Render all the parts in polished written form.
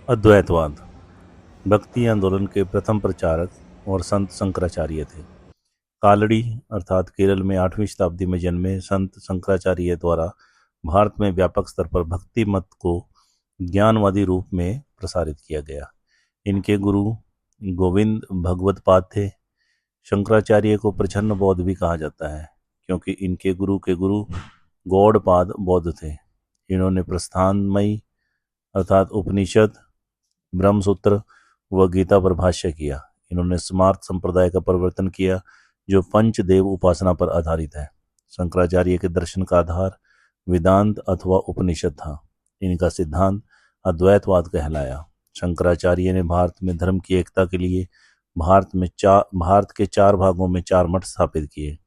अद्वैतवाद भक्ति आंदोलन के प्रथम प्रचारक और संत शंकराचार्य थे। कालड़ी अर्थात केरल में 8वीं शताब्दी में जन्मे संत शंकराचार्य द्वारा भारत में व्यापक स्तर पर भक्ति मत को ज्ञानवादी रूप में प्रसारित किया गया। इनके गुरु गोविंद भगवतपाद थे। शंकराचार्य को प्रछन्न बौद्ध भी कहा जाता है क्योंकि इनके गुरु के गुरु गौड़पाद बौद्ध थे। इन्होंने प्रस्थानमयी अर्थात उपनिषद, ब्रह्मसूत्र व गीता पर भाष्य किया। इन्होंने स्मार्त संप्रदाय का प्रवर्तन किया जो पंचदेव उपासना पर आधारित है। शंकराचार्य के दर्शन का आधार वेदांत अथवा उपनिषद था। इनका सिद्धांत अद्वैतवाद कहलाया। शंकराचार्य ने भारत में धर्म की एकता के लिए भारत के 4 भागों में 4 मठ स्थापित किए।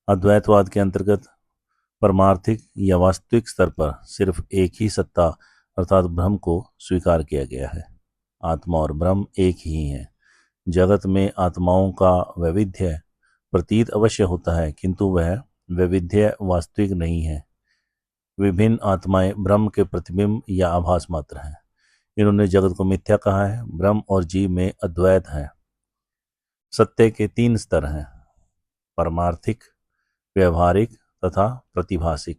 अद्वैतवाद के अंतर्गत परमार्थिक या वास्तविक स्तर पर सिर्फ एक ही सत्ता अर्थात ब्रह्म को स्वीकार किया गया है। आत्मा और ब्रह्म एक ही है। जगत में आत्माओं का वैविध्य प्रतीत अवश्य होता है किंतु वह वैविध्य वास्तविक नहीं है। विभिन्न आत्माएं ब्रह्म के प्रतिबिंब या आभास मात्र हैं। इन्होंने जगत को मिथ्या कहा है। ब्रह्म और जीव में अद्वैत है। सत्य के 3 स्तर हैं, परमार्थिक, व्यवहारिक तथा प्रतिभासिक।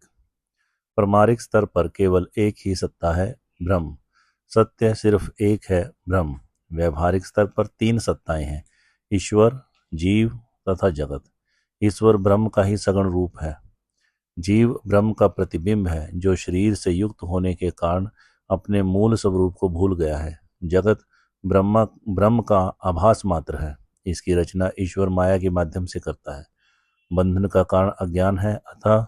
परमार्थिक स्तर पर केवल एक ही सत्ता है, ब्रह्म। सत्य सिर्फ एक है, ब्रह्म। व्यवहारिक स्तर पर 3 सत्ताएं हैं, ईश्वर, जीव तथा जगत। ईश्वर ब्रह्म का ही सगुण रूप है। जीव ब्रह्म का प्रतिबिंब है जो शरीर से युक्त होने के कारण अपने मूल स्वरूप को भूल गया है। जगत ब्रह्म का आभास मात्र है। इसकी रचना ईश्वर माया के माध्यम से करता है। बंधन का कारण अज्ञान है, अतः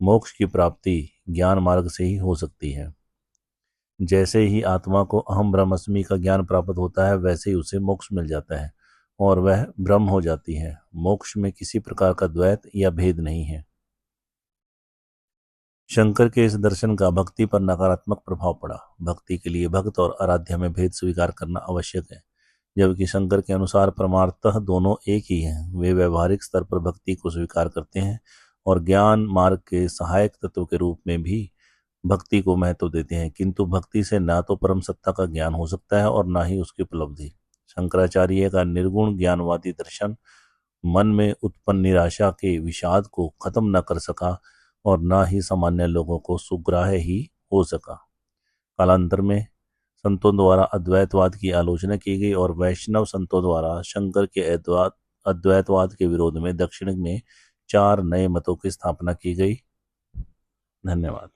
मोक्ष की प्राप्ति ज्ञान मार्ग से ही हो सकती है। जैसे ही आत्मा को अहम ब्रह्मस्मि का ज्ञान प्राप्त होता है वैसे ही उसे मोक्ष मिल जाता है और वह ब्रह्म हो जाती है। मोक्ष में किसी प्रकार का द्वैत या भेद नहीं है। शंकर के इस दर्शन का भक्ति पर नकारात्मक प्रभाव पड़ा। भक्ति के लिए भक्त और आराध्य में भेद स्वीकार करना आवश्यक है, जबकि शंकर के अनुसार परमार्थतः दोनों एक ही हैं। वे व्यवहारिक स्तर पर भक्ति को स्वीकार करते हैं और ज्ञान मार्ग के सहायक तत्व के रूप में भी भक्ति को महत्व देते हैं, किंतु भक्ति से ना तो परम सत्ता का ज्ञान हो सकता है और ना ही उसकी उपलब्धि। शंकराचार्य का निर्गुण ज्ञानवादी दर्शन मन में उत्पन्न निराशा के विषाद को खत्म न कर सका और ना ही सामान्य लोगों को सुग्राह्य ही हो सका। कालांतर में संतों द्वारा अद्वैतवाद की आलोचना की गई और वैष्णव संतों द्वारा शंकर के अद्वैतवाद के विरोध में दक्षिण में 4 नए मतों की स्थापना की गई। धन्यवाद।